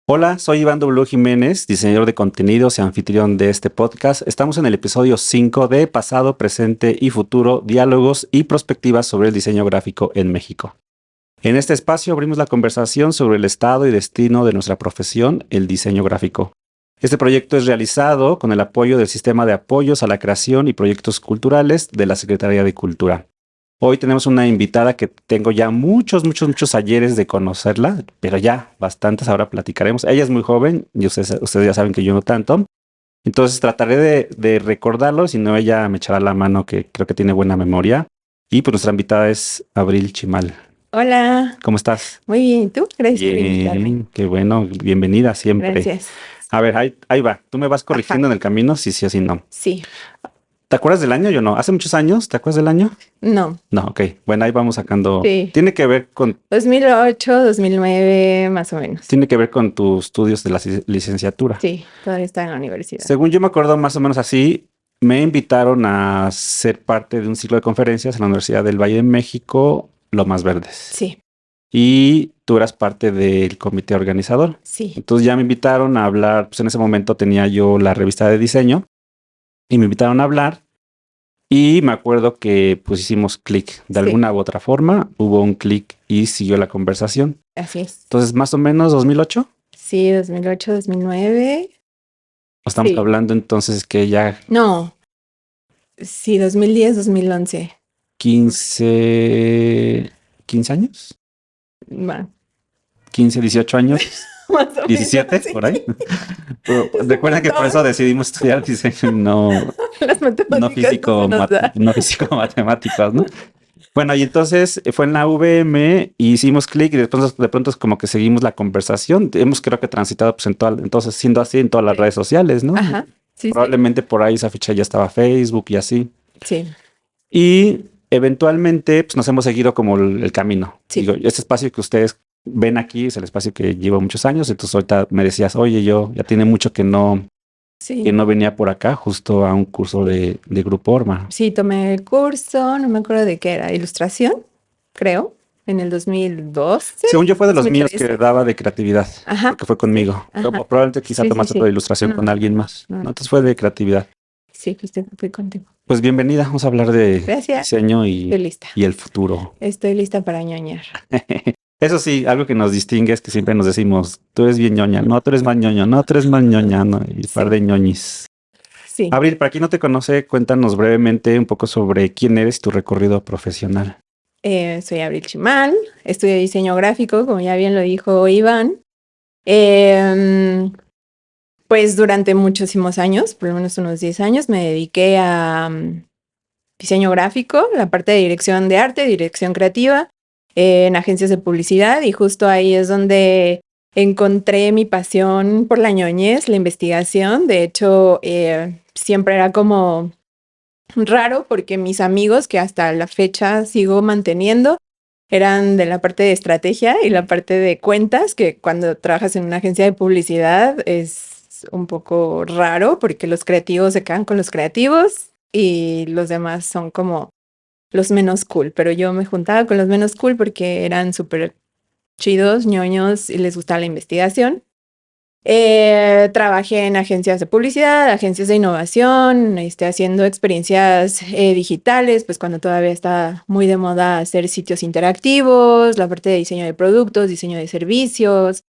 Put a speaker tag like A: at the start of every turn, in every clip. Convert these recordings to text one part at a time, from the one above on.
A: Hola, soy Iván W. Jiménez, diseñador de contenidos y anfitrión de este podcast. Estamos en el episodio 5 de Pasado, Presente y Futuro, Diálogos y Prospectivas sobre el Diseño Gráfico en México. En este espacio abrimos la conversación sobre el estado y destino de nuestra profesión, el diseño gráfico. Este proyecto es realizado con el apoyo del Sistema de Apoyos a la Creación y Proyectos Culturales de la Secretaría de Cultura. Hoy tenemos una invitada que tengo ya muchos ayeres de conocerla, pero ya bastantes, ahora platicaremos. Ella es muy joven y ustedes ya saben que yo no tanto. Entonces trataré de recordarlo, si no ella me echará la mano, que creo que tiene buena memoria. Y pues nuestra invitada es Abril Chimal.
B: Hola,
A: ¿Cómo estás?
B: muy bien. ¿Y tú? Gracias por invitarme.
A: Bien, qué bueno, bienvenida siempre.
B: Gracias.
A: A ver, ahí va. Tú me vas corrigiendo
B: Ajá,
A: en el camino, si sí o si no.
B: sí.
A: ¿Te acuerdas del año? Yo no. ¿Hace muchos años? ¿Te acuerdas del año?
B: No,
A: No, ok. Bueno, ahí vamos sacando.
B: sí.
A: Tiene que ver con
B: 2008, 2009, más o menos.
A: Tiene que ver con tus estudios de la licenciatura.
B: Sí, todavía está en la universidad.
A: Según yo me acuerdo más o menos así, me invitaron a ser parte de un ciclo de conferencias en la Universidad del Valle de México, Lomas Verdes.
B: Sí,
A: Y tú eras parte del comité organizador.
B: sí.
A: Entonces ya me invitaron a hablar, pues en ese momento tenía yo la revista de diseño y me invitaron a hablar y me acuerdo que pues hicimos clic de
B: Sí.
A: alguna u otra forma, hubo un clic y siguió la conversación.
B: Así es.
A: Entonces más o menos 2008.
B: Sí, 2008, 2009.
A: Estamos
B: Sí.
A: hablando entonces que ya
B: No, sí, 2010, 2011.
A: 15 años,
B: Bueno,
A: 15, 18 años,
B: más o menos,
A: 17
B: sí.
A: por ahí. Pero
B: Es un
A: recuerda que por eso
B: montón.
A: decidimos estudiar diseño y
B: Las matemáticas no se nos da.
A: no físico matemáticas, ¿no? Bueno, y entonces fue en la VM y hicimos clic y después de pronto es como que seguimos la conversación. Hemos creo que transitado pues entonces siendo así en todas las
B: Sí.
A: redes sociales, ¿no?
B: Ajá, sí, sí.
A: Probablemente por ahí esa ficha ya estaba Facebook y así.
B: Sí,
A: Y eventualmente pues, nos hemos seguido como el camino.
B: sí.
A: Digo, este espacio que ustedes ven aquí es el espacio que llevo muchos años. Entonces ahorita me decías, oye, yo ya tiene mucho que no
B: Sí.
A: venía por acá, justo a un curso de Grupo Orma.
B: Sí, tomé el curso, no me acuerdo de qué era, ilustración, creo, en el 2012,
A: Según yo fue de los míos que
B: 2013.
A: daba de creatividad,
B: Ajá,
A: porque fue
B: sí,
A: conmigo.
B: ajá.
A: Probablemente quizá
B: Sí, sí,
A: tomaste otra
B: sí.
A: ilustración con
B: No,
A: alguien más.
B: no,
A: ¿No? Entonces fue de creatividad.
B: sí, fui contigo.
A: Pues bienvenida, vamos a hablar de
B: Gracias.
A: diseño
B: Estoy lista.
A: y el futuro.
B: Estoy lista para ñoñar.
A: Eso sí, algo que nos distingue es que siempre nos decimos, tú eres bien ñoña, no, tú eres más ñoño, no, tú eres más ñoña, no, y par de ñoñis.
B: Sí.
A: Abril, para quien no te conoce, cuéntanos brevemente un poco sobre quién eres y tu recorrido profesional.
B: Soy Abril Chimal, estudio diseño gráfico, como ya bien lo dijo Iván. Pues durante muchísimos años, por lo menos unos 10 años, me dediqué a diseño gráfico, la parte de dirección de arte, dirección creativa, en agencias de publicidad, y justo ahí es donde encontré mi pasión por la ñoñez, la investigación. De hecho, siempre era como raro porque mis amigos, que hasta la fecha sigo manteniendo, eran de la parte de estrategia y la parte de cuentas, que cuando trabajas en una agencia de publicidad es un poco raro porque los creativos se quedan con los creativos y los demás son como los menos cool. Pero yo me juntaba con los menos cool porque eran súper chidos, ñoños y les gustaba la investigación. Trabajé en agencias de publicidad, agencias de innovación, haciendo experiencias digitales, pues cuando todavía está muy de moda hacer sitios interactivos, la parte de diseño de productos, diseño de servicios.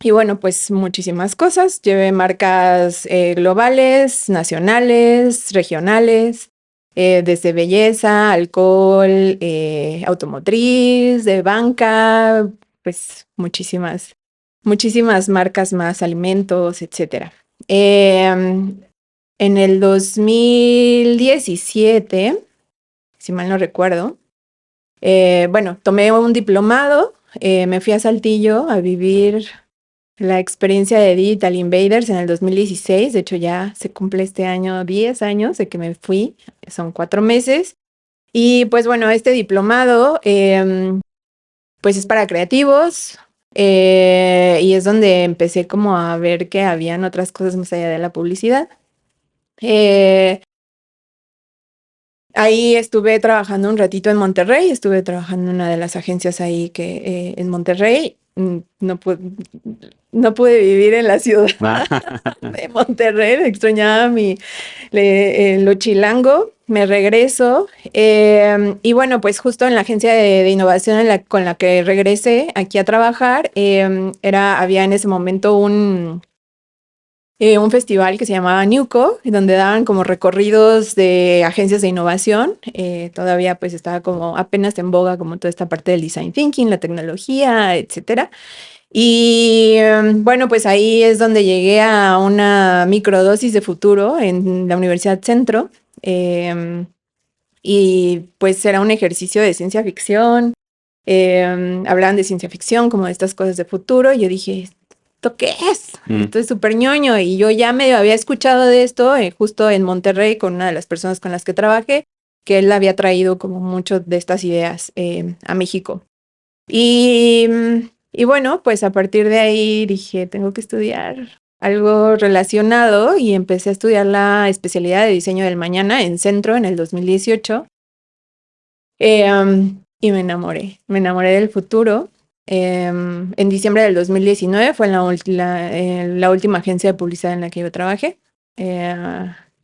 B: Y bueno, pues muchísimas cosas. Llevé marcas globales, nacionales, regionales, desde belleza, alcohol, automotriz, de banca, pues muchísimas marcas más, alimentos, etcétera. En el 2017, si mal no recuerdo, bueno, tomé un diplomado, me fui a Saltillo a vivir la experiencia de Digital Invaders en el 2016. De hecho, ya se cumple este año 10 años de que me fui, son 4 meses. Y pues bueno, este diplomado pues es para creativos, y es donde empecé como a ver que habían otras cosas más allá de la publicidad. Ahí estuve trabajando un ratito en Monterrey, estuve trabajando en una de las agencias ahí en Monterrey, no pude vivir en la ciudad
A: Ah,
B: de Monterrey, extrañaba lo chilango, me regreso. Y bueno, pues justo en la agencia de innovación con la que regresé aquí a trabajar, había en ese momento un festival que se llamaba Newco, donde daban como recorridos de agencias de innovación. Todavía pues estaba como apenas en boga como toda esta parte del design thinking, la tecnología, etcétera. Y bueno, pues ahí es donde llegué a una microdosis de futuro en la Universidad Centro. Y pues era un ejercicio de ciencia ficción. Hablaban de ciencia ficción, como de estas cosas de futuro. Y yo dije, ¿esto qué es? Esto es súper ñoño. Y yo ya medio había escuchado de esto justo en Monterrey con una de las personas con las que trabajé, que él había traído como mucho de estas ideas a México. Y bueno, pues a partir de ahí dije, tengo que estudiar algo relacionado y empecé a estudiar la especialidad de diseño del mañana en Centro en el 2018. Y me enamoré del futuro. En diciembre del 2019 fue la última agencia de publicidad en la que yo trabajé.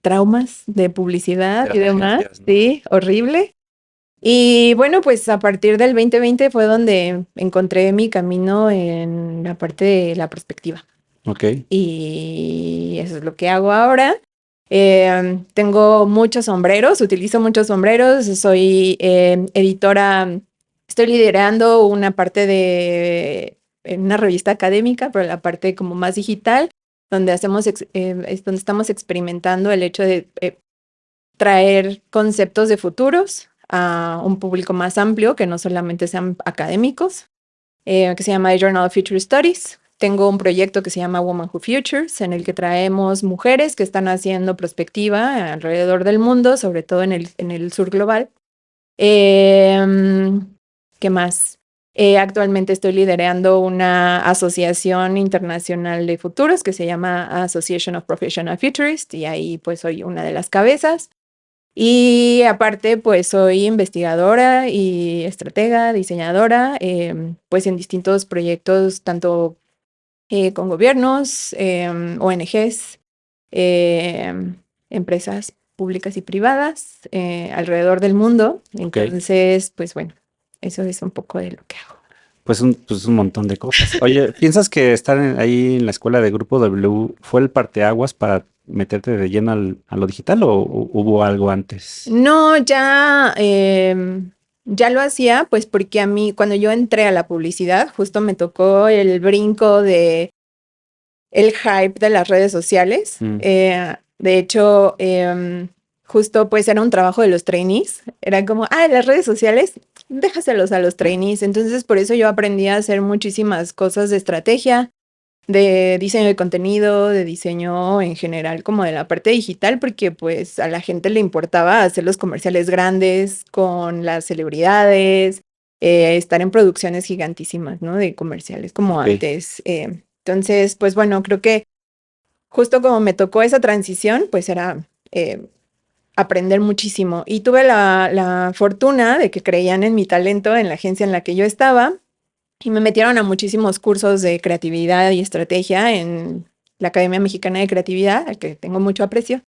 B: Traumas de publicidad
A: de
B: y
A: las
B: demás,
A: agencias, ¿no?
B: sí, horrible. Y bueno, pues a partir del 2020 fue donde encontré mi camino en la parte de la perspectiva.
A: Ok.
B: Y eso es lo que hago ahora. Tengo muchos sombreros, utilizo muchos sombreros, soy editora, estoy liderando una parte en una revista académica, pero la parte como más digital, donde es donde estamos experimentando el hecho de traer conceptos de futuros a un público más amplio, que no solamente sean académicos, que se llama The Journal of Future Studies. Tengo un proyecto que se llama Women Who Futures, en el que traemos mujeres que están haciendo prospectiva alrededor del mundo, sobre todo en el sur global. ¿Qué más? Actualmente estoy liderando una asociación internacional de futuros que se llama Association of Professional Futurists, y ahí pues soy una de las cabezas. Y aparte, pues soy investigadora y estratega, diseñadora, pues en distintos proyectos, tanto con gobiernos, ONGs, empresas públicas y privadas alrededor del mundo.
A: Ok.
B: Entonces, pues bueno, eso es un poco de lo que hago.
A: Pues un montón de cosas. Oye, ¿piensas que estar ahí en la escuela de Grupo W fue el parteaguas para meterte de lleno a lo digital o hubo algo antes?
B: No, ya lo hacía, pues porque a mí, cuando yo entré a la publicidad, justo me tocó el brinco de el hype de las redes sociales. De hecho, justo pues era un trabajo de los trainees. Era como, las redes sociales, déjaselos a los trainees. Entonces, por eso yo aprendí a hacer muchísimas cosas de estrategia, de diseño de contenido, de diseño en general, como de la parte digital, porque pues a la gente le importaba hacer los comerciales grandes con las celebridades, estar en producciones gigantísimas, ¿no? De comerciales como
A: Ok.
B: antes. Entonces, pues bueno, creo que justo como me tocó esa transición, pues era aprender muchísimo. Y tuve la fortuna de que creían en mi talento en la agencia en la que yo estaba y me metieron a muchísimos cursos de creatividad y estrategia en la Academia Mexicana de Creatividad, al que tengo mucho aprecio.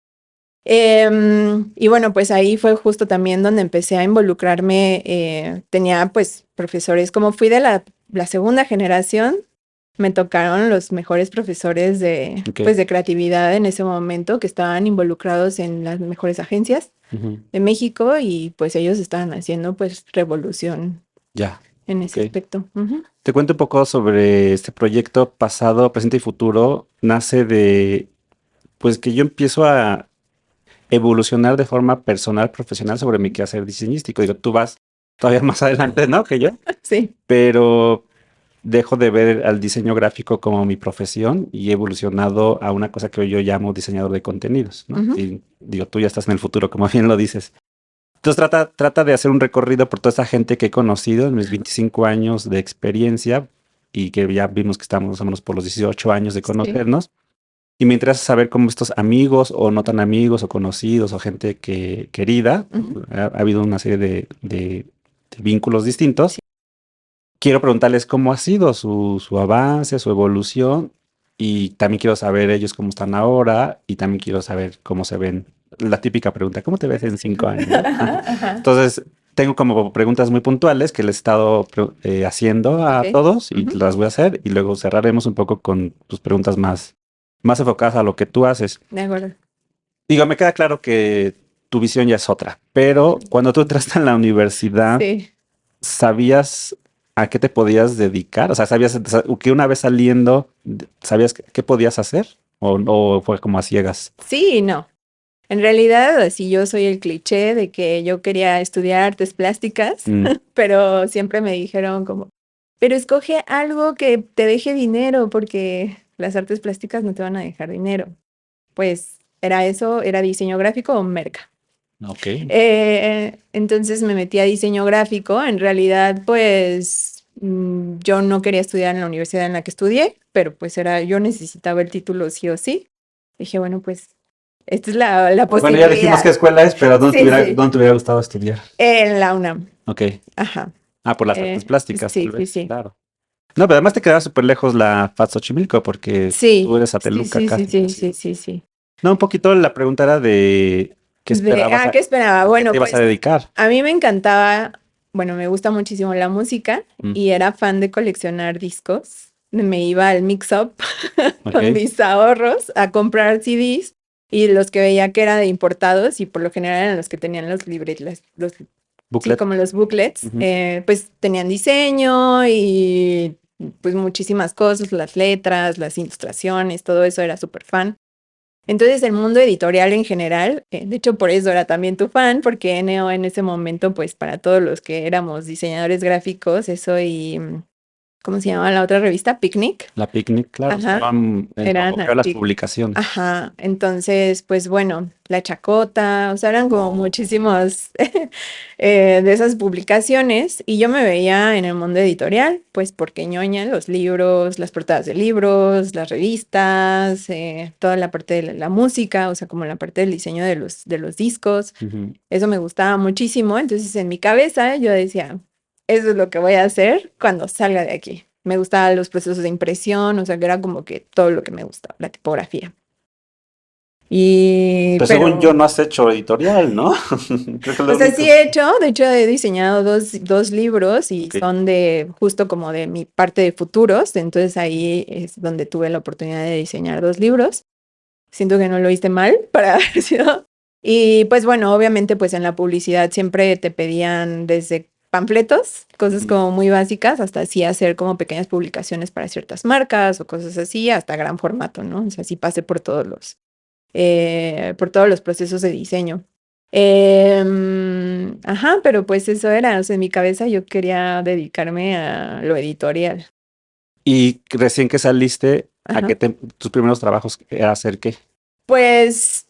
B: Y bueno, pues ahí fue justo también donde empecé a involucrarme. Tenía pues profesores, como fui de la segunda generación, me tocaron los mejores profesores
A: Ok.
B: pues, de creatividad en ese momento que estaban involucrados en las mejores agencias de México y pues ellos estaban haciendo pues revolución
A: Ya.
B: en
A: Ok.
B: ese aspecto. Ujú.
A: Te cuento un poco sobre este proyecto pasado, presente y futuro. Nace de, pues que yo empiezo a evolucionar de forma personal, profesional sobre mi quehacer diseñístico. Digo, tú vas todavía más adelante, ¿no? Que yo,
B: Sí.
A: pero dejo de ver al diseño gráfico como mi profesión y he evolucionado a una cosa que yo llamo diseñador de contenidos, ¿no?
B: Ujú.
A: Y digo, tú ya estás en el futuro, como bien lo dices. Entonces trata de hacer un recorrido por toda esa gente que he conocido en mis 25 años de experiencia y que ya vimos que estamos más o menos por los 18 años de
B: Sí.
A: conocernos. Y me interesa saber cómo estos amigos o no tan amigos o conocidos o gente querida,
B: Ujú.
A: ha habido una serie de vínculos distintos.
B: Sí.
A: quiero preguntarles cómo ha sido su avance, su evolución, y también quiero saber ellos cómo están ahora, y también quiero saber cómo se ven. La típica pregunta, ¿cómo te ves en 5 años? ¿No?
B: Ajá.
A: Entonces, tengo como preguntas muy puntuales que les he estado haciendo a
B: Ok.
A: todos y
B: Ujú.
A: las voy a hacer, y luego cerraremos un poco con tus preguntas más enfocadas a lo que tú haces.
B: De acuerdo.
A: Digo, me queda claro que tu visión ya es otra, pero cuando tú entraste en la universidad,
B: Sí.
A: ¿sabías a qué te podías dedicar? O sea, ¿sabías que una vez saliendo, sabías qué podías hacer? ¿O fue como a ciegas?
B: Sí y no. En realidad, así yo soy el cliché de que yo quería estudiar artes plásticas,
A: Mm,
B: pero siempre me dijeron como, pero escoge algo que te deje dinero porque las artes plásticas no te van a dejar dinero. Pues era eso, era diseño gráfico o merca.
A: ok.
B: Entonces me metí a diseño gráfico. En realidad, pues yo no quería estudiar en la universidad en la que estudié, pero pues yo necesitaba el título sí o sí. Dije, bueno, pues esta es la
A: Bueno, ya dijimos qué
B: posibilidad.
A: escuela es, pero
B: Sí, sí,
A: dónde te hubiera gustado estudiar?
B: en la UNAM.
A: Ok.
B: Ajá.
A: Ah, por las artes plásticas,
B: Sí,
A: tal
B: sí,
A: vez,
B: sí.
A: claro. No, pero además te quedaba súper lejos la FAT Xochimilco porque tú
B: Sí,
A: eres
B: sí,
A: Ateluca
B: sí, sí,
A: casi,
B: sí,
A: casi.
B: sí, sí, sí.
A: No, un poquito la pregunta era de qué esperabas,
B: ¿Qué esperaba?
A: a qué te
B: Bueno,
A: ibas a
B: pues
A: dedicar.
B: a mí me encantaba, bueno, me gusta muchísimo la música
A: Mm,
B: y era fan de coleccionar discos. Me iba al mix-up con
A: ok.
B: mis ahorros a comprar CDs y los que veía que eran de importados y por lo general eran los que tenían los libretos, sí,
A: Booklet.
B: como los booklets,
A: Ujú.
B: pues tenían diseño y pues muchísimas cosas, las letras, las ilustraciones, todo eso era súper fan. Entonces el mundo editorial en general, de hecho por eso era también tu fan, porque NO en ese momento, pues para todos los que éramos diseñadores gráficos, eso y, ¿cómo se llamaba la otra revista? Picnic.
A: La Picnic, claro,
B: Ajá,
A: estaban en
B: eran
A: apogeo las
B: artículos.
A: publicaciones.
B: Ajá, entonces, pues bueno, La Chacota, o sea, eran como muchísimos de esas publicaciones y yo me veía en el mundo editorial, pues porque ñoña, los libros, las portadas de libros, las revistas, toda la parte de la música, o sea, como la parte del diseño de los discos,
A: Ujú.
B: eso me gustaba muchísimo, entonces en mi cabeza yo decía, eso es lo que voy a hacer cuando salga de aquí. Me gustaban los procesos de impresión, o sea, que era como que todo lo que me gustaba, la tipografía.
A: Pero según yo
B: Pero,
A: no has hecho editorial, ¿no? Creo que es
B: o
A: lo
B: sea, sí
A: único.
B: he hecho, de hecho he diseñado dos libros y
A: Ok.
B: son de justo como de mi parte de futuros, entonces ahí es donde tuve la oportunidad de diseñar dos libros. Siento que no lo hice mal para haber sido. Y pues bueno, obviamente pues en la publicidad siempre te pedían desde panfletos, cosas
A: Ujú.
B: como muy básicas, hasta así hacer como pequeñas publicaciones para ciertas marcas o cosas así, hasta gran formato, ¿no? O sea, sí pasé por todos los procesos de diseño. Ajá, pero pues eso era, o sea, en mi cabeza yo quería dedicarme a lo editorial.
A: Y recién que saliste,
B: Ajá.
A: tus primeros trabajos era hacer qué?
B: Pues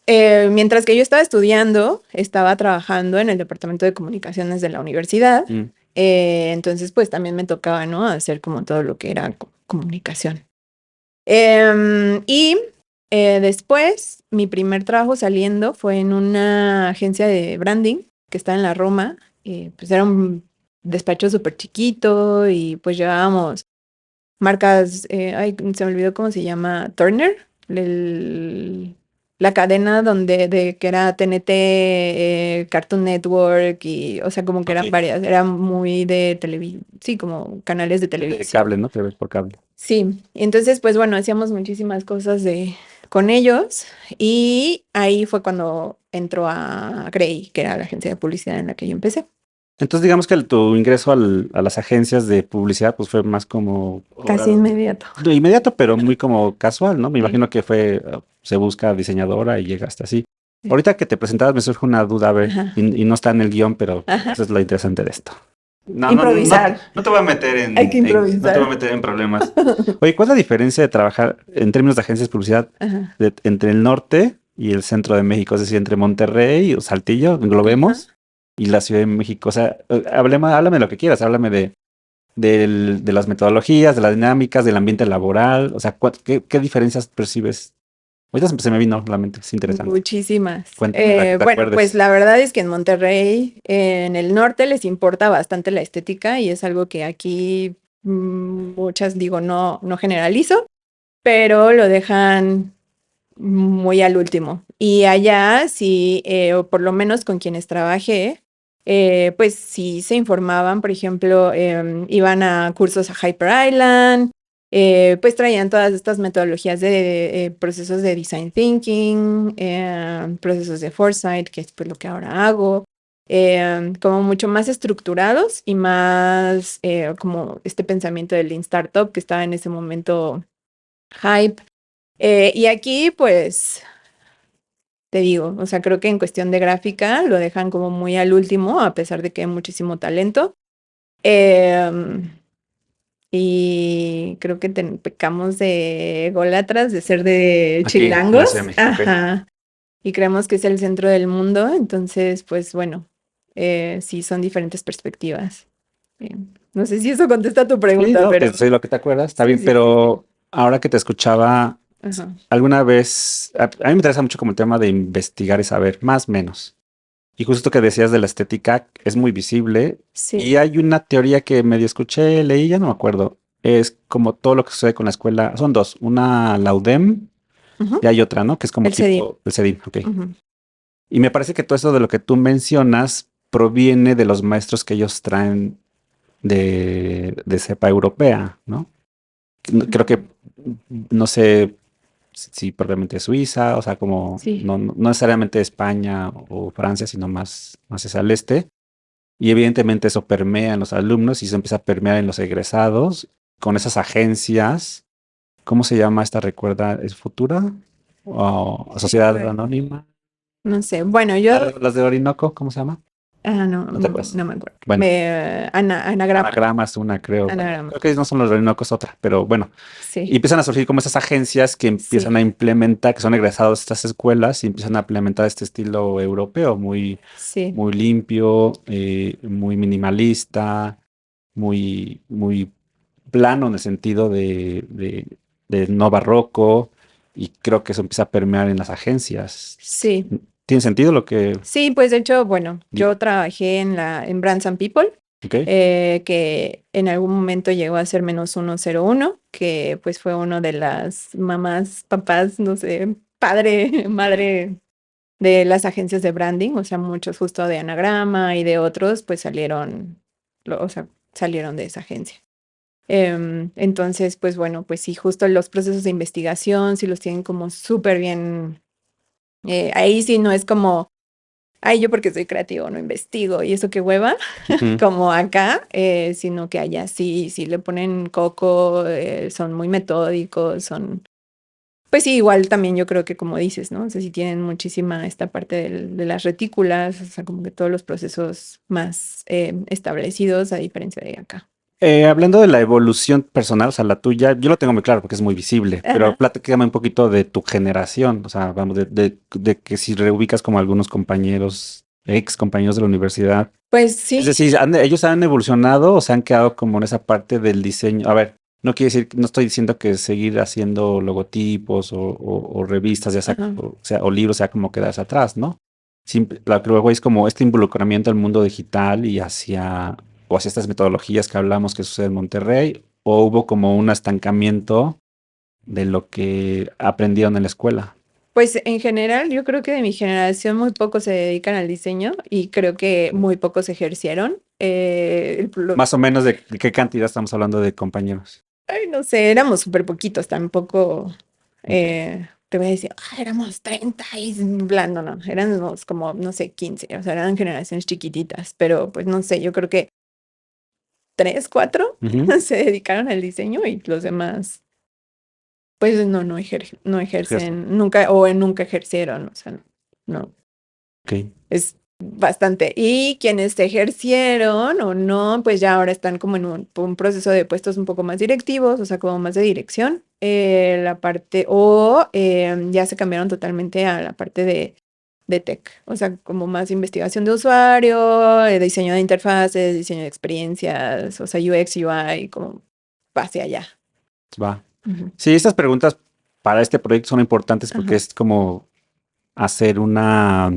B: mientras que yo estaba estudiando, estaba trabajando en el departamento de comunicaciones de la universidad.
A: Mm.
B: Entonces, pues también me tocaba, ¿no? Hacer como todo lo que era comunicación. Y después, mi primer trabajo saliendo fue en una agencia de branding que está en la Roma. Pues era un despacho súper chiquito y pues llevábamos marcas, ay, se me olvidó cómo se llama, Turner, el- la cadena que era TNT, Cartoon Network y, o sea, como que eran
A: Ok.
B: varias, era muy de televisión, sí, como canales de
A: De
B: televisión.
A: cable, ¿no? Te ves por cable.
B: Sí, entonces, pues bueno, hacíamos muchísimas cosas con ellos y ahí fue cuando entró a Grey, que era la agencia de publicidad en la que yo empecé.
A: Entonces, digamos que tu ingreso a las agencias de publicidad, pues fue más como
B: Casi inmediato.
A: de inmediato, pero muy como casual, ¿no? Me
B: Sí,
A: imagino que fue, se busca diseñadora y llegaste así.
B: sí.
A: Ahorita que te presentabas me surge una duda, a ver,
B: Ajá,
A: y no está en el guión, pero
B: ajá.
A: eso es lo interesante de esto. No, no, no,
B: Improvisar.
A: no te voy a meter
B: Hay que
A: no te voy a
B: improvisar.
A: meter en problemas. Oye, ¿cuál es la diferencia de trabajar en términos de agencias de publicidad
B: Ajá,
A: entre el norte y el centro de México? Es decir, entre Monterrey o Saltillo,
B: ajá.
A: englobemos, y la Ciudad de México. O sea, háblame de lo que quieras, háblame de las metodologías, de las dinámicas, del ambiente laboral. O sea, ¿qué diferencias percibes? Ahorita se me vino a la mente, es interesante.
B: Muchísimas.
A: Cuéntame la que te
B: Bueno, pues
A: acuerdes.
B: la verdad es que en Monterrey, en el norte les importa bastante la estética y es algo que aquí muchas digo, no generalizo, pero lo dejan muy al último. Y allá sí, o por lo menos con quienes trabajé, pues sí se informaban, por ejemplo, iban a cursos a Hyper Island, pues traían todas estas metodologías de procesos de design thinking, procesos de foresight, que es pues lo que ahora hago, como mucho más estructurados y más como este pensamiento del Lean Startup que estaba en ese momento hype. Y aquí, pues, te digo, o sea, creo que en cuestión de gráfica lo dejan como muy al último, a pesar de que hay muchísimo talento. Em, y creo que pecamos de ególatras, de ser de
A: Aquí, en la Ciudad
B: chilangos.
A: de México, ok.
B: Ajá. Y creemos que es el centro del mundo. Entonces, pues bueno, sí, son diferentes perspectivas. No sé si eso contesta tu
A: Sí,
B: pregunta,
A: no, que
B: pero
A: soy lo que te acuerdas, está
B: sí,
A: bien,
B: sí, sí.
A: pero ahora que te escuchaba,
B: Ajá.
A: alguna vez, a mí me interesa mucho como el tema de investigar y saber, más o menos. Y justo que decías de la estética, es muy visible.
B: Sí.
A: Y hay una teoría que medio escuché, leí, ya no me acuerdo. Es como todo lo que sucede con la escuela. Son dos, una la UDEM
B: Ujú.
A: y hay otra, ¿no? Que es como
B: El CEDIM.
A: tipo el CEDIM, ok.
B: Ujú.
A: Y me parece que todo eso de lo que tú mencionas proviene de los maestros que ellos traen de cepa europea, ¿no? Creo que, no sé si probablemente Suiza, o sea, como
B: Sí,
A: no necesariamente España o Francia, sino más hacia el este. Y evidentemente eso permea en los alumnos y se empieza a permear en los egresados con esas agencias. ¿Cómo se llama esta? ¿Recuerda? ¿Es Futura? ¿O
B: sí,
A: Sociedad Anónima?
B: no sé. Bueno, yo,
A: Las de Orinoco, ¿cómo se llama?
B: no,
A: ¿No te acuerdas?
B: no me acuerdo.
A: Bueno,
B: Anagrama,
A: anagramas, una creo. Bueno,
B: anagrama.
A: creo que no son los de Orinoco, es otra, pero bueno. Y
B: Sí,
A: empiezan a surgir como esas agencias que empiezan
B: sí,
A: a implementar, que son egresados de estas escuelas y empiezan a implementar este estilo europeo,
B: sí,
A: muy limpio, muy minimalista, muy plano en el sentido de no barroco, y creo que eso empieza a permear en las agencias.
B: sí.
A: ¿Tiene sentido lo que
B: Sí, pues de hecho, bueno, yo
A: digo?
B: trabajé en Brands and People,
A: ¿Ok?
B: que en algún momento llegó a ser -101, que pues fue uno de las mamás, papás, no sé, padre, madre de las agencias de branding, o sea, muchos justo de Anagrama y de otros, pues salieron, o sea, salieron de esa agencia. Entonces, pues bueno, pues sí, justo los procesos de investigación, sí los tienen como súper bien. Ahí sí no es como, ay, yo porque soy creativo no investigo y eso qué hueva,
A: Ujú.
B: como acá, sino que allá sí, sí le ponen coco, son muy metódicos, son, pues sí, igual también yo creo que como dices, ¿no? O sea, sí tienen muchísima esta parte de las retículas, o sea, como que todos los procesos más establecidos a diferencia de acá.
A: Hablando de la evolución personal, o sea, la tuya, yo lo tengo muy claro porque es muy visible, pero
B: Ajá.
A: platícame un poquito de tu generación, o sea, vamos, de que si reubicas como algunos compañeros, ex compañeros de la universidad,
B: Pues
A: es
B: sí.
A: decir, ellos han evolucionado o se han quedado como en esa parte del diseño. A ver, no quiere decir, no estoy diciendo que seguir haciendo logotipos o revistas, ya sea,
B: Ajá.
A: o libros, sea como quedarse atrás, ¿no? Lo que luego es como este involucramiento al mundo digital y hacia estas metodologías que hablamos que sucede en Monterrey, o hubo como un estancamiento de lo que aprendieron en la escuela.
B: Pues en general, yo creo que de mi generación muy pocos se dedican al diseño y creo que muy pocos ejercieron.
A: Más o menos de qué cantidad estamos hablando de compañeros.
B: Ay, no sé, éramos súper poquitos, tampoco
A: Ok.
B: te voy a decir, éramos 30 y bla, no, éramos como, no sé, 15, o sea, eran generaciones chiquititas, pero pues no sé, yo creo que 3, 4
A: Ujú.
B: se dedicaron al diseño y los demás, pues no
A: Cierto.
B: ejercen, nunca, o nunca ejercieron, o sea, no.
A: Ok.
B: Es bastante. Y quienes ejercieron o no, pues ya ahora están como en un proceso de puestos un poco más directivos, o sea, como más de dirección. La parte, o ya se cambiaron totalmente a la parte de tech, o sea, como más investigación de usuario, diseño de interfaces, diseño de experiencias, o sea, UX, UI, como va hacia allá.
A: Va.
B: Ujú.
A: Sí, estas preguntas para este proyecto son importantes porque
B: Ajá.
A: es como hacer una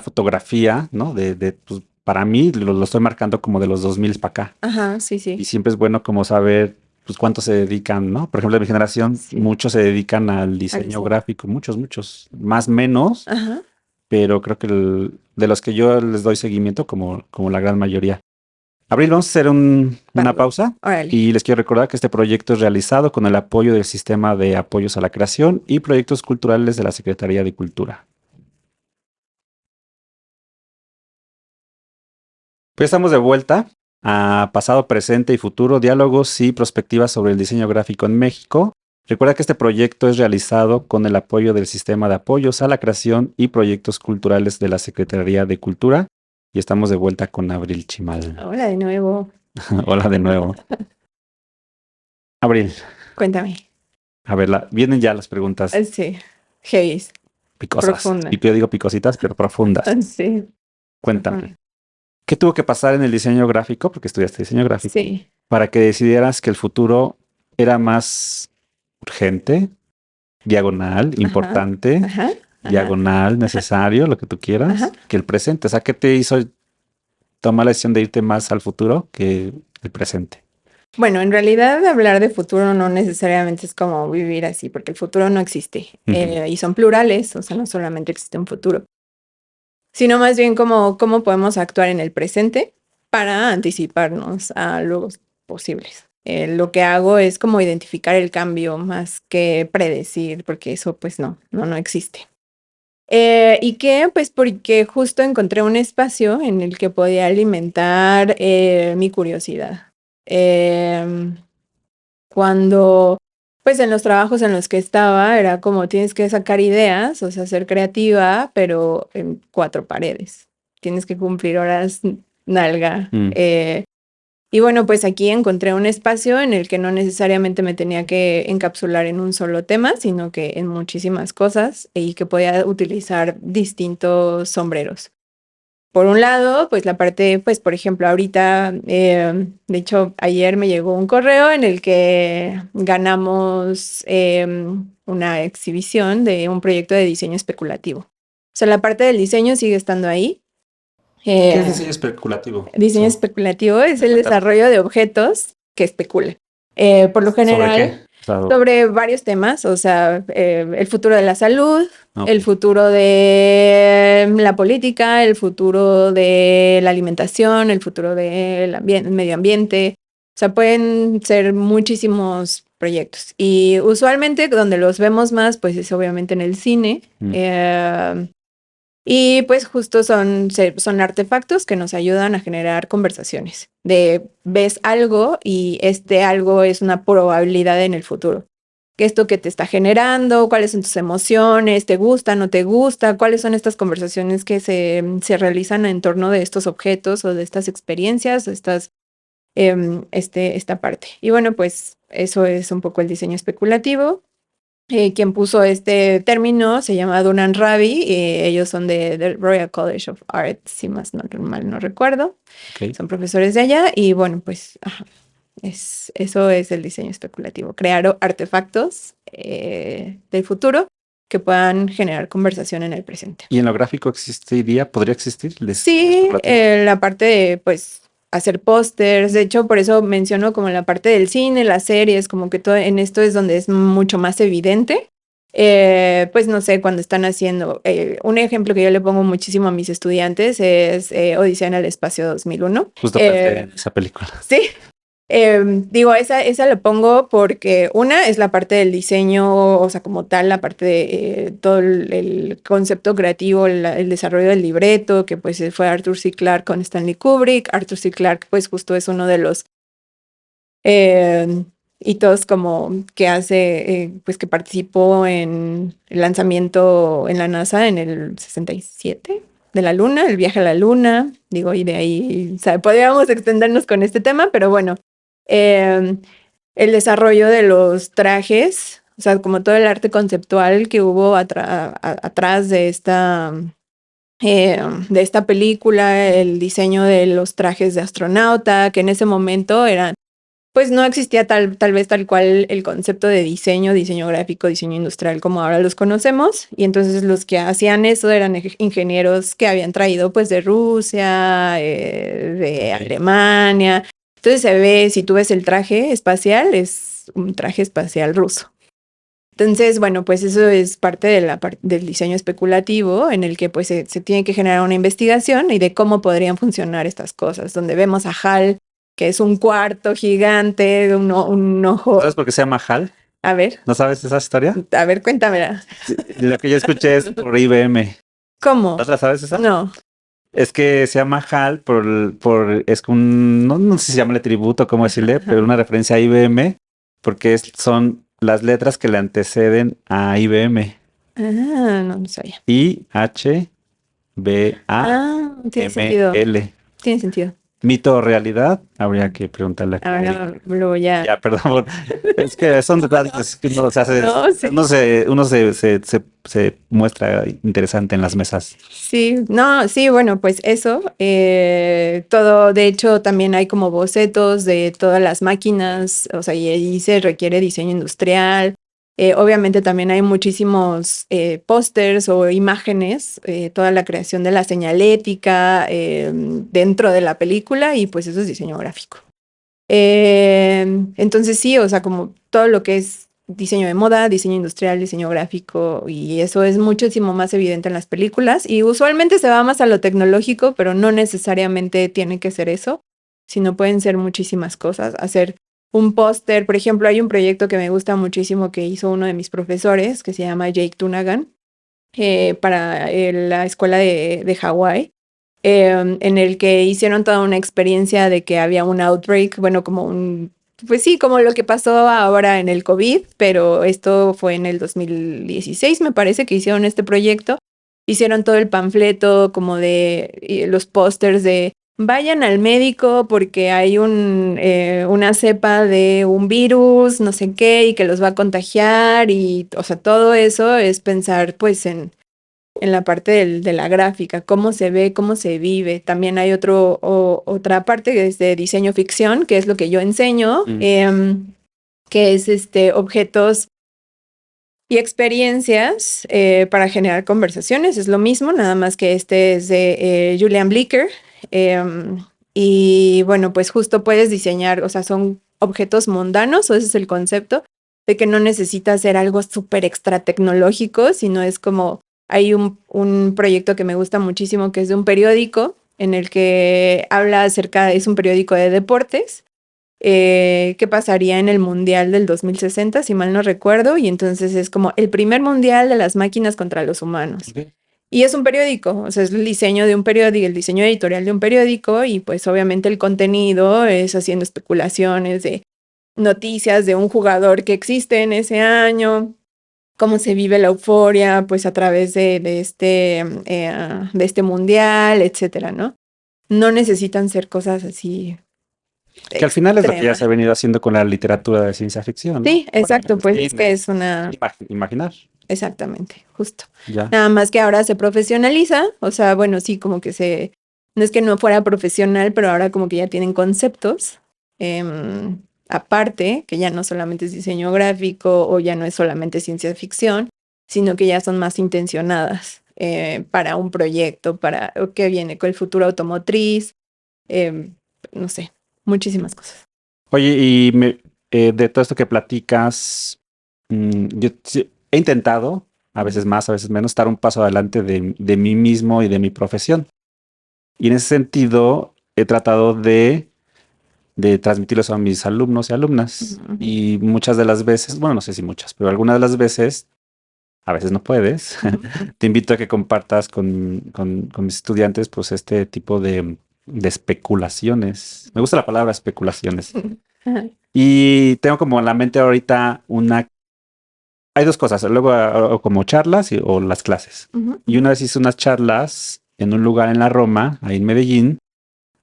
A: fotografía, ¿no? De tus para mí lo estoy marcando como de los 2000 para acá.
B: Ajá, sí,
A: Y
B: sí.
A: siempre es bueno como saber pues cuántos se dedican, ¿no? Por ejemplo, de mi generación,
B: Sí.
A: muchos se dedican al
B: Al
A: diseño
B: diseño.
A: gráfico, muchos, más menos,
B: Ajá.
A: pero creo que de los que yo les doy seguimiento, como la gran mayoría. Abril, vamos a hacer una
B: Vamos.
A: pausa
B: Órale.
A: y les quiero recordar que este proyecto es realizado con el apoyo del Sistema de Apoyos a la Creación y Proyectos Culturales de la Secretaría de Cultura. Pues estamos de vuelta a pasado, presente y futuro, diálogos y perspectivas sobre el diseño gráfico en México. Recuerda que este proyecto es realizado con el apoyo del Sistema de Apoyos a la Creación y Proyectos Culturales de la Secretaría de Cultura. Y estamos de vuelta con Abril Chimal.
B: Hola de nuevo.
A: Hola de nuevo. Abril,
B: Cuéntame.
A: a ver, vienen ya las preguntas
B: Sí. Heavy.
A: picosas.
B: Profunda.
A: Y yo digo picositas, pero profundas.
B: Sí.
A: Cuéntame,
B: Profunda.
A: ¿qué tuvo que pasar en el diseño gráfico? Porque estudiaste diseño gráfico,
B: Sí.
A: para que decidieras que el futuro era más urgente, diagonal,
B: Ajá.
A: importante,
B: Ajá. Ajá.
A: diagonal, necesario, lo que tú
B: Ajá.
A: quieras, que el presente. O sea, ¿qué te hizo tomar la decisión de irte más al futuro que el presente?
B: Bueno, en realidad hablar de futuro no necesariamente es como vivir así, porque el futuro no existe.
A: Ujú,
B: Y son plurales, o sea, no solamente existe un futuro, sino más bien como cómo podemos actuar en el presente para anticiparnos a los posibles. Lo que hago es como identificar el cambio más que predecir, porque eso pues no existe. ¿Y qué? Pues porque justo encontré un espacio en el que podía alimentar mi curiosidad. Em, Cuando, pues en los trabajos en los que estaba, era como tienes que sacar ideas, o sea, ser creativa, pero en cuatro paredes. Tienes que cumplir horas nalga.
A: mm,
B: Y bueno, pues aquí encontré un espacio en el que no necesariamente me tenía que encapsular en un solo tema, sino que en muchísimas cosas y que podía utilizar distintos sombreros. Por un lado, pues la parte, pues por ejemplo, ahorita, de hecho, ayer me llegó un correo en el que ganamos una exhibición de un proyecto de diseño especulativo. O sea, la parte del diseño sigue estando ahí.
A: ¿Qué es
B: Eh,
A: diseño especulativo? O
B: Diseño
A: sea,
B: especulativo es el
A: cuéntame.
B: desarrollo de objetos que especulan. Por lo
A: ¿Sobre
B: general,
A: qué? O sea,
B: sobre varios temas, o sea, el futuro de la salud,
A: ok.
B: el futuro de la política, el futuro de la alimentación, el futuro del medio ambiente. O sea, pueden ser muchísimos proyectos. Y usualmente donde los vemos más, pues es obviamente en el cine.
A: Mm,
B: Y pues justo son artefactos que nos ayudan a generar conversaciones de ves algo y este algo es una probabilidad en el futuro. ¿Qué es lo que te está generando? ¿Cuáles son tus emociones? ¿Te gusta? ¿No te gusta? ¿Cuáles son estas conversaciones que se realizan en torno de estos objetos o de estas experiencias o esta parte? Y bueno, pues eso es un poco el diseño especulativo. Quien puso este término se llama Dunan Ravi, ellos son del Royal College of Art, si más mal no recuerdo,
A: ok.
B: son profesores de allá y bueno, pues ajá, eso es el diseño especulativo, crear artefactos del futuro que puedan generar conversación en el presente.
A: ¿Y en lo gráfico existiría, podría existir el diseño
B: Sí,
A: especulativo?
B: la parte de pues hacer pósters, de hecho por eso menciono como la parte del cine, las series, como que todo en esto es donde es mucho más evidente. Pues no sé, cuando están haciendo, un ejemplo que yo le pongo muchísimo a mis estudiantes es Odisea en el Espacio 2001.
A: Justo pensé en esa película.
B: Sí, digo, esa lo pongo porque una es la parte del diseño, o sea, como tal, la parte de todo el concepto creativo, el desarrollo del libreto, que pues fue Arthur C. Clarke con Stanley Kubrick. Arthur C. Clarke, pues justo es uno de los hitos como que hace, pues que participó en el lanzamiento en la NASA en el 67 de la Luna, el viaje a la Luna, digo, y de ahí, o sea, podríamos extendernos con este tema, pero bueno, eh, el desarrollo de los trajes, o sea, como todo el arte conceptual que hubo atrás de esta película, el diseño de los trajes de astronauta, que en ese momento eran pues no existía tal vez tal cual el concepto de diseño gráfico, diseño industrial como ahora los conocemos. Y entonces los que hacían eso eran ingenieros que habían traído pues de Rusia, de Alemania. Entonces se ve, si tú ves el traje espacial, es un traje espacial ruso. Entonces, bueno, pues eso es parte de del diseño especulativo en el que pues se tiene que generar una investigación y de cómo podrían funcionar estas cosas, donde vemos a HAL, que es un cuarto gigante, un ojo.
A: ¿Sabes por qué se llama HAL?
B: A ver.
A: ¿No sabes esa historia?
B: A ver, cuéntamela.
A: Sí, lo que yo escuché es por IBM.
B: ¿Cómo?
A: ¿No la sabes esa?
B: No.
A: Es que se llama HAL es como no sé si se llama tributo, cómo decirle, pero una referencia a IBM, porque son las letras que le anteceden a IBM.
B: No sabía. Tiene sentido.
A: IHBAML.
B: Tiene sentido.
A: ¿Mito o realidad? Habría que preguntarle a
B: Ahora luego ya.
A: Ya, perdón. Es que son detalles que uno se hace,
B: No, sí.
A: uno se muestra interesante en las mesas.
B: Sí, no, sí, bueno, pues eso, todo, de hecho, también hay como bocetos de todas las máquinas, o sea, y ahí se requiere diseño industrial. Obviamente también hay muchísimos pósters o imágenes, toda la creación de la señalética dentro de la película y pues eso es diseño gráfico. Entonces sí, o sea, como todo lo que es diseño de moda, diseño industrial, diseño gráfico, y eso es muchísimo más evidente en las películas. Y usualmente se va más a lo tecnológico, pero no necesariamente tiene que ser eso, sino pueden ser muchísimas cosas. Hacer un póster, por ejemplo, hay un proyecto que me gusta muchísimo que hizo uno de mis profesores, que se llama Jake Tunagan, para la escuela de Hawái. En el que hicieron toda una experiencia de que había un outbreak, bueno, pues sí, como lo que pasó ahora en el COVID, pero esto fue en el 2016, me parece que hicieron este proyecto. Hicieron todo el panfleto como de los pósters de vayan al médico porque hay una cepa de un virus, no sé qué, y que los va a contagiar y, o sea, todo eso es pensar pues en la parte de la gráfica, cómo se ve, cómo se vive. También hay otra parte que es de diseño ficción, que es lo que yo enseño, que es objetos y experiencias para generar conversaciones. Es lo mismo, nada más que este es de Julian Blicker. Y bueno, pues justo puedes diseñar, o sea, son objetos mundanos, o ese es el concepto, de que no necesitas ser algo súper extra tecnológico, sino es como hay un proyecto que me gusta muchísimo que es de un periódico en el que habla es un periódico de deportes, qué pasaría en el Mundial del 2060, si mal no recuerdo, y entonces es como el primer Mundial de las máquinas contra los humanos. Okay. Y es un periódico, o sea, es el diseño de un periódico, el diseño editorial de un periódico, y pues obviamente el contenido es haciendo especulaciones de noticias de un jugador que existe en ese año, cómo se vive la euforia, pues a través de este mundial, etcétera, ¿no? No necesitan ser cosas así.
A: Que al final es lo que ya se ha venido haciendo con la literatura de ciencia ficción, ¿no?
B: Sí, exacto, pues es que es una...
A: Imaginar.
B: Exactamente, justo.
A: Ya.
B: Nada más que ahora se profesionaliza, o sea, bueno, sí, como que no es que no fuera profesional, pero ahora como que ya tienen conceptos. Aparte, que ya no solamente es diseño gráfico o ya no es solamente ciencia ficción, sino que ya son más intencionadas para un proyecto, para que viene con el futuro automotriz, no sé, muchísimas cosas.
A: Oye, y de todo esto que platicas, yo he intentado, a veces más, a veces menos, estar un paso adelante de mí mismo y de mi profesión. Y en ese sentido, he tratado de transmitirlos a mis alumnos y alumnas. Uh-huh. Y muchas de las veces, bueno, no sé si muchas, pero algunas de las veces, a veces no puedes, uh-huh. Te invito a que compartas con mis estudiantes pues este tipo de especulaciones. Me gusta la palabra especulaciones. Uh-huh. Y tengo como en la mente ahorita hay dos cosas, luego como charlas o las clases. Uh-huh. Y una vez hice unas charlas en un lugar en la Roma, ahí en Medellín.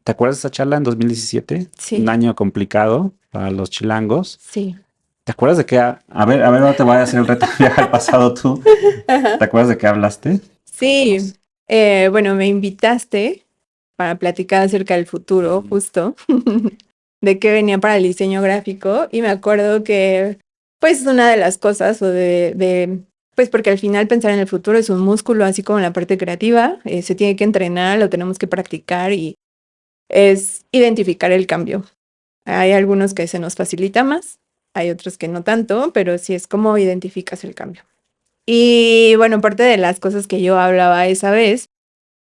A: ¿Te acuerdas de esa charla en 2017?
B: Sí.
A: Un año complicado para los chilangos.
B: Sí.
A: ¿Te acuerdas de qué? A ver, no te voy a hacer el reto de viaje al pasado tú. ¿Te acuerdas de qué hablaste?
B: Sí. Bueno, me invitaste para platicar acerca del futuro, justo. de qué venía para el diseño gráfico y me acuerdo que pues una de las cosas pues porque al final pensar en el futuro es un músculo, así como en la parte creativa, se tiene que entrenar, lo tenemos que practicar y es identificar el cambio. Hay algunos que se nos facilita más, hay otros que no tanto, pero sí es como identificas el cambio. Y bueno, parte de las cosas que yo hablaba esa vez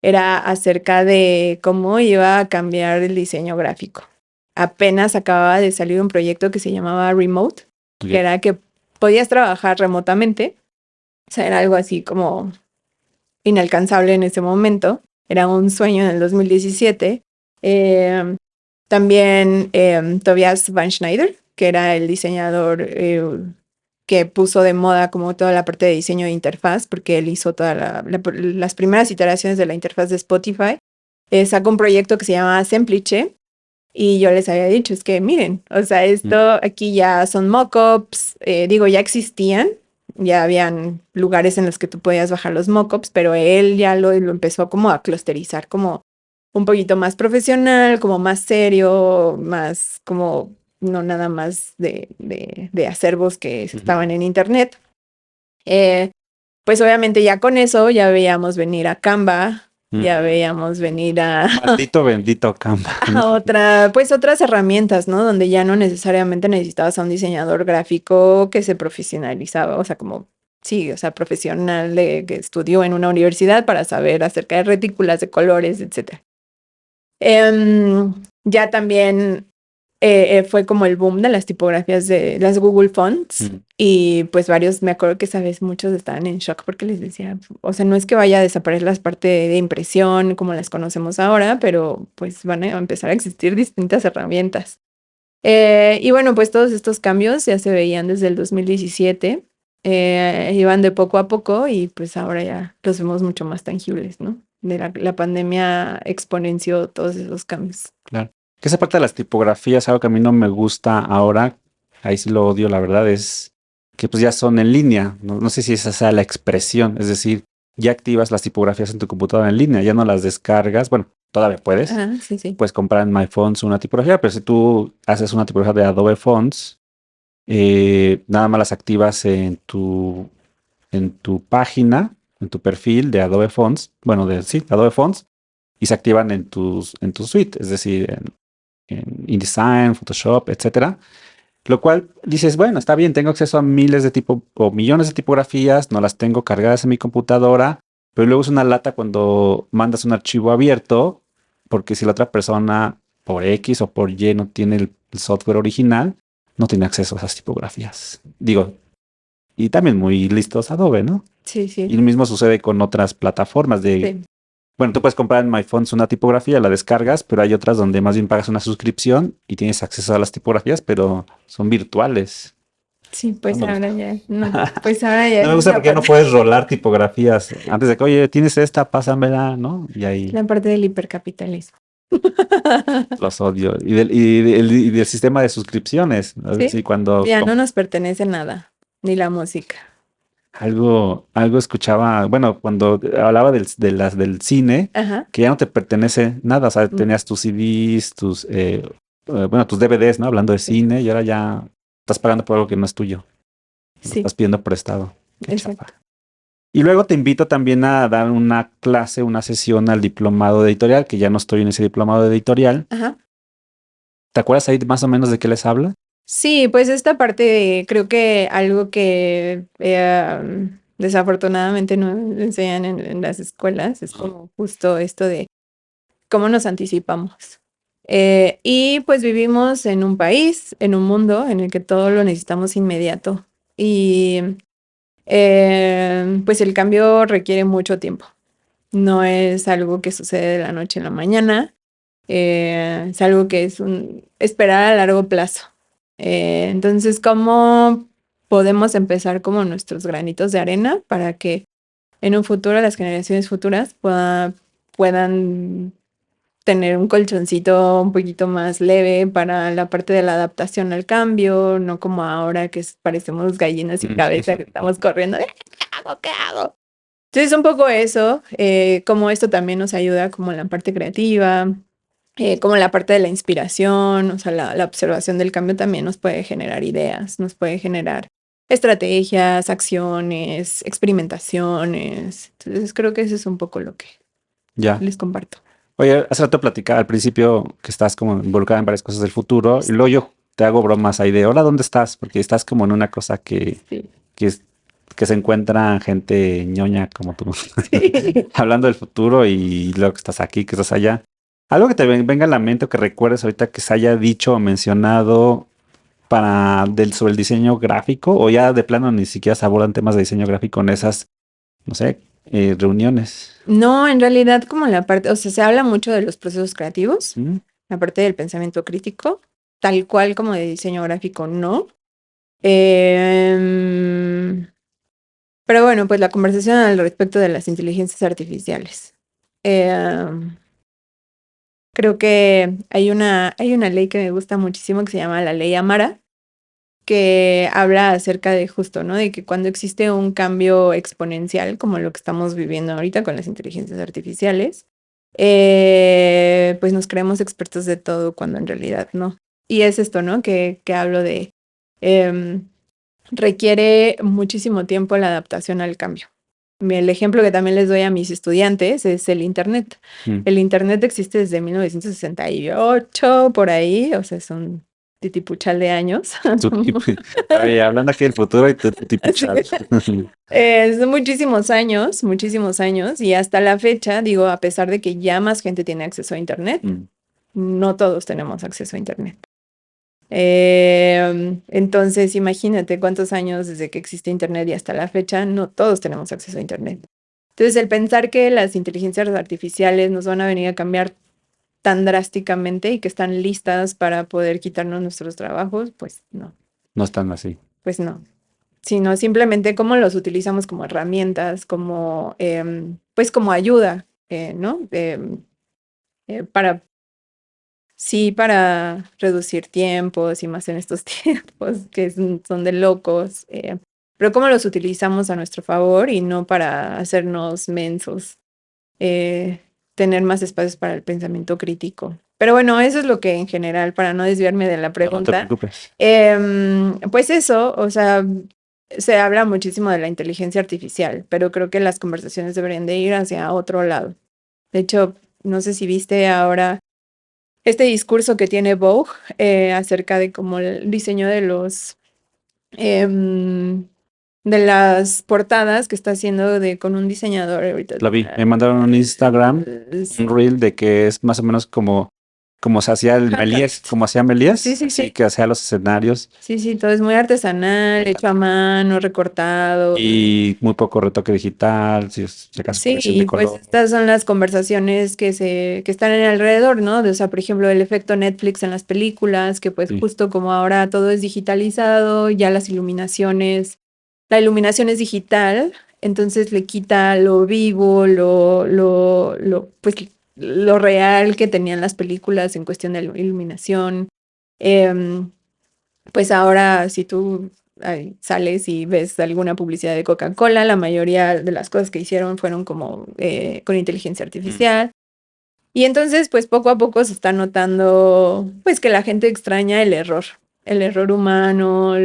B: era acerca de cómo iba a cambiar el diseño gráfico. Apenas acababa de salir un proyecto que se llamaba Remote, que era que podías trabajar remotamente. O sea, era algo así como inalcanzable en ese momento. Era un sueño en el 2017. También Tobias Van Schneider, que era el diseñador que puso de moda como toda la parte de diseño de interfaz, porque él hizo todas las primeras iteraciones de la interfaz de Spotify. Sacó un proyecto que se llama Semplice, y yo les había dicho, es que miren, o sea, esto aquí ya son mockups, ya existían, ya habían lugares en los que tú podías bajar los mockups, pero él ya lo empezó como a clusterizar como un poquito más profesional, como más serio, más como no nada más de acervos que estaban en internet. Pues obviamente ya con eso ya veíamos venir a Canva, ya veíamos venir a
A: Maldito bendito Canva.
B: otras herramientas, ¿no? Donde ya no necesariamente necesitabas a un diseñador gráfico que se profesionalizaba, o sea, como, sí, o sea, profesional que estudió en una universidad para saber acerca de retículas, de colores, etc. Ya también fue como el boom de las tipografías de las Google Fonts y pues varios, me acuerdo que esa vez muchos estaban en shock porque les decía, o sea, no es que vaya a desaparecer la parte de impresión como las conocemos ahora, pero pues van a empezar a existir distintas herramientas. Y bueno, pues todos estos cambios ya se veían desde el 2017, iban de poco a poco y pues ahora ya los vemos mucho más tangibles, ¿no? La pandemia exponenció todos esos cambios.
A: Claro. Que esa parte de las tipografías, algo que a mí no me gusta ahora, ahí sí lo odio, la verdad, es que pues ya son en línea. No sé si esa sea la expresión, es decir, ya activas las tipografías en tu computadora en línea, ya no las descargas. Bueno, todavía puedes.
B: Sí.
A: Puedes comprar en MyFonts una tipografía, pero si tú haces una tipografía de Adobe Fonts, nada más las activas en tu página, en tu perfil de Adobe Fonts, bueno, Adobe Fonts, y se activan en tu suite, es decir, en InDesign, Photoshop, etcétera. Lo cual dices, bueno, está bien, tengo acceso a miles de o millones de tipografías, no las tengo cargadas en mi computadora, pero luego es una lata cuando mandas un archivo abierto, porque si la otra persona por X o por Y no tiene el software original, no tiene acceso a esas tipografías. Digo, y también muy listos Adobe, ¿no?
B: Sí.
A: Y lo mismo sucede con otras plataformas
B: Sí.
A: Bueno, tú puedes comprar en MyFonts una tipografía, la descargas, pero hay otras donde más bien pagas una suscripción y tienes acceso a las tipografías, pero son virtuales.
B: Sí, pues
A: No me
B: ahora
A: gusta.
B: ya, no, pues ahora ya
A: No me gusta porque ya no puedes rolar tipografías. Antes de que, oye, tienes esta, pásamela, ¿no? Y ahí
B: la parte del hipercapitalismo.
A: los odio. Y del sistema de suscripciones, ¿no?
B: Sí,
A: Sí, cuando
B: ya no nos pertenece nada, ni la música.
A: algo escuchaba, bueno, cuando hablaba del cine,
B: Ajá.
A: que ya no te pertenece nada. O sea, tenías tus CDs, tus DVDs, ¿no? Hablando de cine, y ahora ya estás pagando por algo que no es tuyo. Lo
B: Sí,
A: estás pidiendo prestado. Qué
B: exacto.
A: chafa. Y luego te invito también a dar una clase, una sesión al diplomado de editorial, que ya no estoy en ese diplomado de editorial.
B: Ajá.
A: ¿Te acuerdas ahí más o menos de qué les habla?
B: Sí, pues esta parte creo que algo que desafortunadamente no enseñan en las escuelas es como justo esto de cómo nos anticipamos. Y pues vivimos en un país, en un mundo en el que todo lo necesitamos inmediato. Y pues el cambio requiere mucho tiempo. No es algo que sucede de la noche a la mañana. Es algo que es esperar a largo plazo. Entonces, ¿cómo podemos empezar como nuestros granitos de arena para que en un futuro las generaciones futuras puedan tener un colchoncito un poquito más leve para la parte de la adaptación al cambio, no como ahora que parecemos gallinas sin cabeza, que estamos corriendo de ¿qué hago? ¿Qué hago? Entonces, un poco eso, como esto también nos ayuda como en la parte creativa, como la parte de la inspiración, o sea, la observación del cambio también nos puede generar ideas, nos puede generar estrategias, acciones, experimentaciones. Entonces creo que eso es un poco lo que
A: Ya.
B: les comparto.
A: Oye, hace rato platicaba al principio que estás como involucrada en varias cosas del futuro y luego yo te hago bromas ahí de, hola, ¿dónde estás? Porque estás como en una cosa
B: Sí.
A: que, es- que se encuentra gente ñoña como tú,
B: Sí.
A: hablando del futuro y luego que estás aquí, que estás allá. Algo que te venga a la mente o que recuerdes ahorita que se haya dicho o mencionado sobre el diseño gráfico o ya de plano ni siquiera se abordan temas de diseño gráfico en esas, no sé, reuniones.
B: No, en realidad como la parte, o sea, se habla mucho de los procesos creativos,
A: ¿Mm?
B: la parte del pensamiento crítico, tal cual como de diseño gráfico, no. Em, pero bueno, pues la conversación al respecto de las inteligencias artificiales. Em, Creo que hay una ley que me gusta muchísimo que se llama la ley Amara, que habla acerca de justo, ¿no? De que cuando existe un cambio exponencial, como lo que estamos viviendo ahorita con las inteligencias artificiales, pues nos creemos expertos de todo cuando en realidad no. Y es esto, ¿no? Que hablo de, em, requiere muchísimo tiempo la adaptación al cambio. El ejemplo que también les doy a mis estudiantes es el Internet.
A: Mm.
B: El Internet existe desde 1968, por ahí, o sea, es un titipuchal de años.
A: Oye, hablando aquí del futuro y tu tipo
B: Sí.
A: chat.
B: Son muchísimos años, y hasta la fecha, digo, a pesar de que ya más gente tiene acceso a Internet,
A: Mm.
B: no todos tenemos acceso a Internet. Entonces, imagínate cuántos años desde que existe Internet y hasta la fecha, no todos tenemos acceso a Internet. Entonces, el pensar que las inteligencias artificiales nos van a venir a cambiar tan drásticamente y que están listas para poder quitarnos nuestros trabajos,
A: No están así.
B: pues no. Sino simplemente cómo los utilizamos como herramientas, como, pues como ayuda, ¿no? Para Sí, para reducir tiempos y más en estos tiempos que son de locos, pero cómo los utilizamos a nuestro favor y no para hacernos mensos, eh, tener más espacios para el pensamiento crítico. Pero bueno, eso es lo que en general, para no desviarme de la
A: No, no te
B: pregunta,
A: preocupes.
B: pues eso, o sea, se habla muchísimo de la inteligencia artificial, pero creo que las conversaciones deberían de ir hacia otro lado. De hecho, no sé si viste ahora este discurso que tiene Vogue acerca de cómo el diseño de em, de las portadas que está haciendo con un diseñador ahorita.
A: Lo vi. Me mandaron un Instagram, un reel de que es más o menos como se hacía el Méliès,
B: Pinterest.
A: como hacía
B: Sí,
A: Méliès,
B: sí,
A: así
B: sí.
A: que hacía los escenarios
B: Sí, sí, todo es muy artesanal, hecho a mano, recortado.
A: y muy poco retoque digital, si acaso
B: Sí,
A: corrección de
B: y pues
A: color.
B: estas son las conversaciones que están en alrededor, ¿no? O sea, por ejemplo, el efecto Netflix en las películas, que pues
A: Sí.
B: justo como ahora todo es digitalizado, ya la iluminación es digital, entonces le quita lo vivo, pues lo real que tenían las películas en cuestión de iluminación. Em, pues ahora si tú sales y ves alguna publicidad de Coca-Cola, la mayoría de las cosas que hicieron fueron como con inteligencia
A: Mm.
B: artificial. Y entonces, pues poco a poco se está notando, pues que la gente extraña el error humano,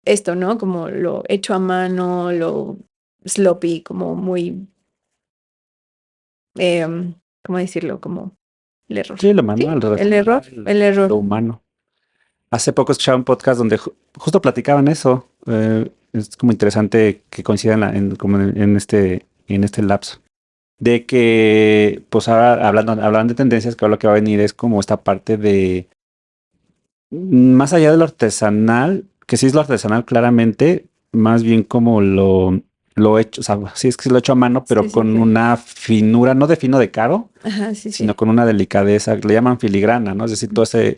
B: esto, ¿no? Como lo hecho a mano, lo sloppy, como muy, ¿cómo decirlo? Como el error.
A: Sí, lo
B: Sí,
A: manual,
B: el error.
A: lo humano. Hace poco escuchaba un podcast donde justo platicaban eso. Es como interesante que coincidan como en este lapso. De que, pues ahora hablando de tendencias, que ahora lo que va a venir es como esta parte de, más allá de lo artesanal, que sí es lo artesanal claramente, más bien como lo hecho, o sea, sí es que sí lo hecho a mano,
B: Sí,
A: pero
B: sí,
A: con
B: sí.
A: una finura, no de fino de caro,
B: Ajá, sí,
A: sino
B: sí.
A: con una delicadeza, le llaman filigrana, ¿no? Es decir,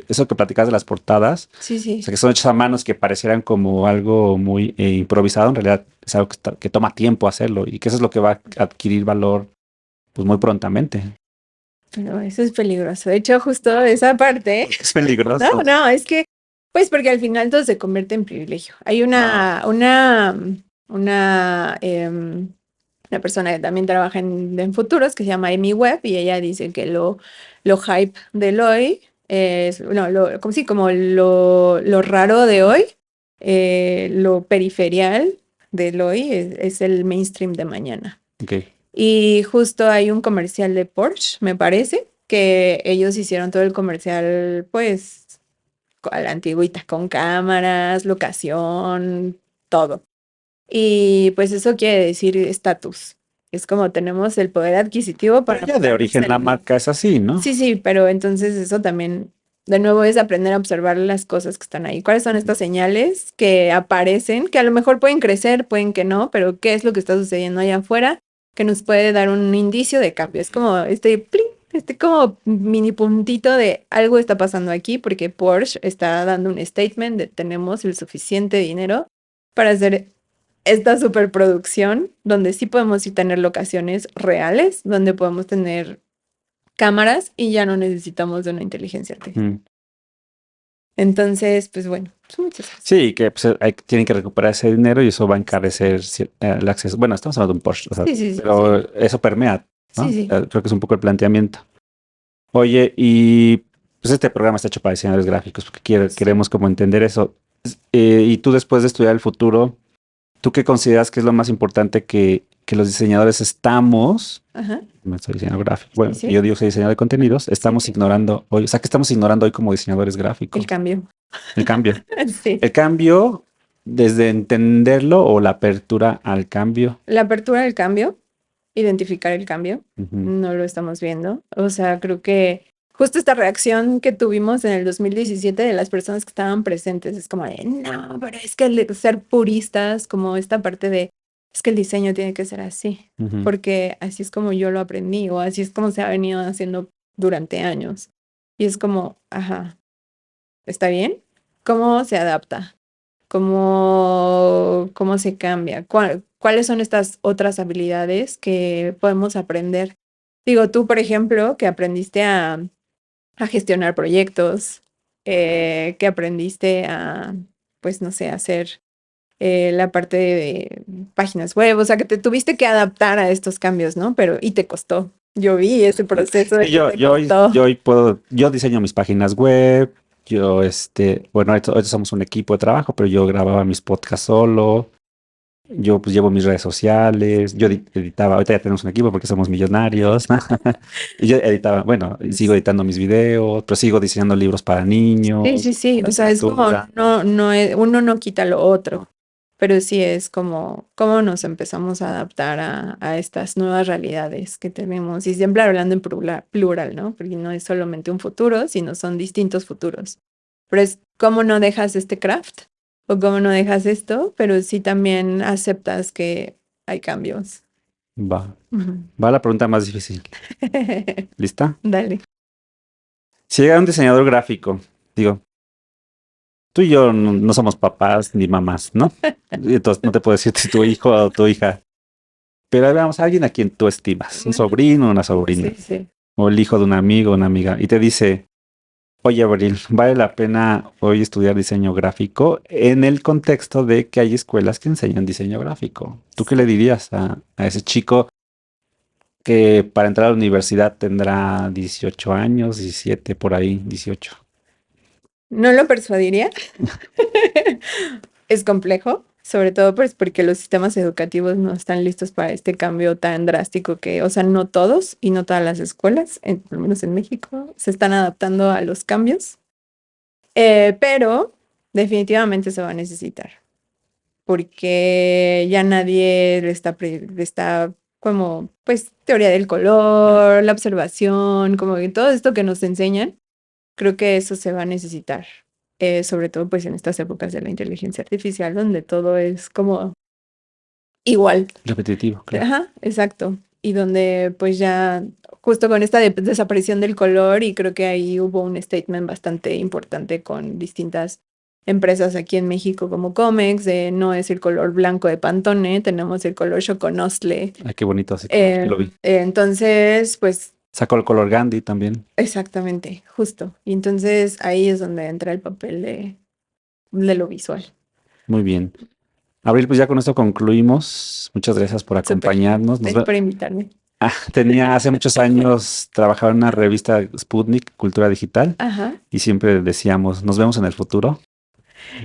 A: eso que platicas de las portadas,
B: Sí,
A: o
B: sí.
A: sea, que son hechos a manos que parecieran como algo muy improvisado, en realidad es algo que toma tiempo hacerlo y que eso es lo que va a adquirir valor pues muy prontamente.
B: Pero eso es peligroso. De hecho, justo esa parte,
A: Es
B: no,
A: peligroso.
B: no, es que, pues porque al final todo se convierte en privilegio. Hay
A: Ah,
B: una una persona que también trabaja en futuros, que se llama Amy Webb, y ella dice que lo hype del hoy es, no, como, sí, como lo raro de hoy, lo periferial del hoy es el mainstream de mañana.
A: Ok.
B: Y justo hay un comercial de Porsche, me parece, que ellos hicieron todo el comercial, pues, a la antigüita, con cámaras, locación, todo. Y pues eso quiere decir estatus. Es como tenemos el poder adquisitivo
A: Pero
B: para
A: ya de
B: ponernos
A: origen la marca es así, ¿no?
B: Sí, sí, pero entonces eso también, de nuevo, es aprender a observar las cosas que están ahí. ¿Cuáles son estas señales que aparecen, que a lo mejor pueden crecer, pueden que no, pero qué es lo que está sucediendo allá afuera que nos puede dar un indicio de cambio? Es como este pling, este como mini puntito de algo está pasando aquí porque Porsche está dando un statement de tenemos el suficiente dinero para hacer esta superproducción donde sí podemos ir tener locaciones reales, donde podemos tener cámaras y ya no necesitamos de una inteligencia artificial.
A: Mm.
B: Entonces, pues bueno, son muchas cosas.
A: Sí, que pues, tienen que recuperar ese dinero y eso va a encarecer el acceso. Bueno, estamos hablando de un Porsche, o sea,
B: Sí, sí, sí,
A: pero
B: sí.
A: eso permea, ¿no?
B: Sí, sí.
A: Creo que es un poco el planteamiento. Oye, y pues este programa está hecho para diseñadores gráficos porque
B: Sí.
A: queremos como entender eso. Y tú después de estudiar el futuro, ¿tú qué consideras que es lo más importante que los diseñadores estamos?
B: Ajá.
A: No soy diseñador gráfico.
B: Sí,
A: Bueno,
B: sí.
A: yo digo que soy diseñador de contenidos.
B: Sí,
A: Estamos
B: sí.
A: ignorando hoy, o sea, que estamos ignorando hoy como diseñadores
B: El
A: gráficos.
B: cambio.
A: El cambio.
B: Sí.
A: El cambio, desde entenderlo o la apertura al cambio.
B: La apertura del cambio, identificar el cambio,
A: Ujú.
B: no lo estamos viendo. O sea, creo que justo esta reacción que tuvimos en el 2017 de las personas que estaban presentes es como de, no, pero es que ser puristas, como esta parte de, es que el diseño tiene que ser así,
A: Ujú.
B: porque así es como yo lo aprendí o así es como se ha venido haciendo durante años. Y es como, ajá, ¿está bien? ¿Cómo se adapta? ¿Cómo se cambia? ¿Cuáles son estas otras habilidades que podemos aprender? Digo, tú, por ejemplo, que aprendiste a gestionar proyectos, que aprendiste a, pues, no sé, hacer la parte de páginas web, o sea, que te tuviste que adaptar a estos cambios, ¿no? Pero, y te costó. Yo vi ese proceso de
A: Sí,
B: que te costó.
A: yo hoy puedo, yo diseño mis páginas web, yo bueno, ahorita somos un equipo de trabajo, pero yo grababa mis podcasts solo, yo pues llevo mis redes sociales, yo editaba, ahorita ya tenemos un equipo porque somos millonarios, y yo editaba, bueno, y sigo editando mis videos, pero sigo diseñando libros para
B: Sí,
A: niños,
B: sí, sí. O sea, es como
A: literatura.
B: uno no quita lo otro, pero sí es como cómo nos empezamos a adaptar a estas nuevas realidades que tenemos. Y siempre hablando en plural, ¿no? Porque no es solamente un futuro, sino son distintos futuros. Pero es cómo no dejas este craft o cómo no dejas esto, pero sí también aceptas que hay cambios.
A: Va,
B: Ujú.
A: va la pregunta más difícil. ¿Lista?
B: Dale.
A: Si llega un diseñador gráfico, digo, tú y yo no somos papás ni mamás, ¿no? Entonces no te puedo decir si tu hijo o tu hija. Pero ahí vamos, alguien a quien tú estimas, un sobrino, una
B: Sí,
A: sobrina,
B: sí.
A: o el hijo de un amigo, una amiga, y te dice, oye, Abril, vale la pena hoy estudiar diseño gráfico en el contexto de que hay escuelas que enseñan diseño gráfico. ¿Tú qué le dirías a ese chico que para entrar a la universidad tendrá 18 años, 17 por ahí, 18?
B: No lo persuadiría. Es complejo, sobre todo pues porque los sistemas educativos no están listos para este cambio tan drástico que, o sea, no todos y no todas las escuelas, por lo menos en México, se están adaptando a los cambios, pero definitivamente se va a necesitar, porque ya nadie le está como, pues, teoría del color, la observación, como que todo esto que nos enseñan. Creo que eso se va a necesitar, sobre todo pues en estas épocas de la inteligencia artificial, donde todo es como igual.
A: Repetitivo, claro.
B: Ajá, exacto. Y donde pues ya justo con esta desaparición del color, y creo que ahí hubo un statement bastante importante con distintas empresas aquí en México como Comex, de no es el color blanco de Pantone, tenemos el color Choconostle.
A: Ay, qué bonito así como lo vi.
B: Entonces, pues
A: Sacó el color Gandhi también.
B: exactamente, justo. Y entonces ahí es donde entra el papel de lo visual.
A: Muy bien. Abril, pues ya con esto concluimos. Muchas gracias por
B: Súper.
A: acompañarnos.
B: Gracias por invitarme.
A: Hace muchos años trabajaba en una revista Sputnik, Cultura Digital,
B: Ajá.
A: y siempre decíamos, nos vemos en el futuro.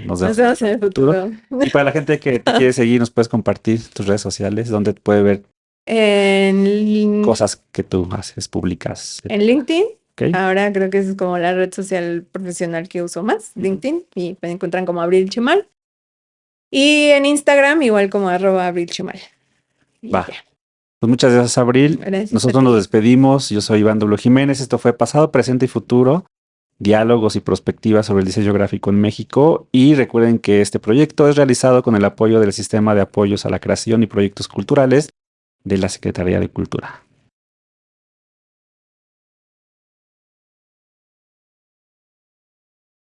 A: Nos
B: Nos
A: vemos en
B: vemos en el futuro.
A: Y para la gente que te quiere seguir, nos puedes compartir tus redes sociales, donde puede ver
B: En,
A: cosas que tú haces, publicas.
B: en LinkedIn.
A: ¿Ok?
B: Ahora creo que es como la red social profesional que uso más, LinkedIn, y me encuentran como Abril Chemal. Y en Instagram igual como @abrilchemal. Y
A: Va.
B: ya.
A: Pues muchas gracias, Abril.
B: Gracias a
A: Nosotros nos
B: ti.
A: despedimos. Yo soy Iván Dulo Jiménez. Esto fue Pasado, Presente y Futuro. Diálogos y perspectivas sobre el diseño gráfico en México. Y recuerden que este proyecto es realizado con el apoyo del Sistema de Apoyos a la Creación y Proyectos Culturales de la Secretaría de Cultura.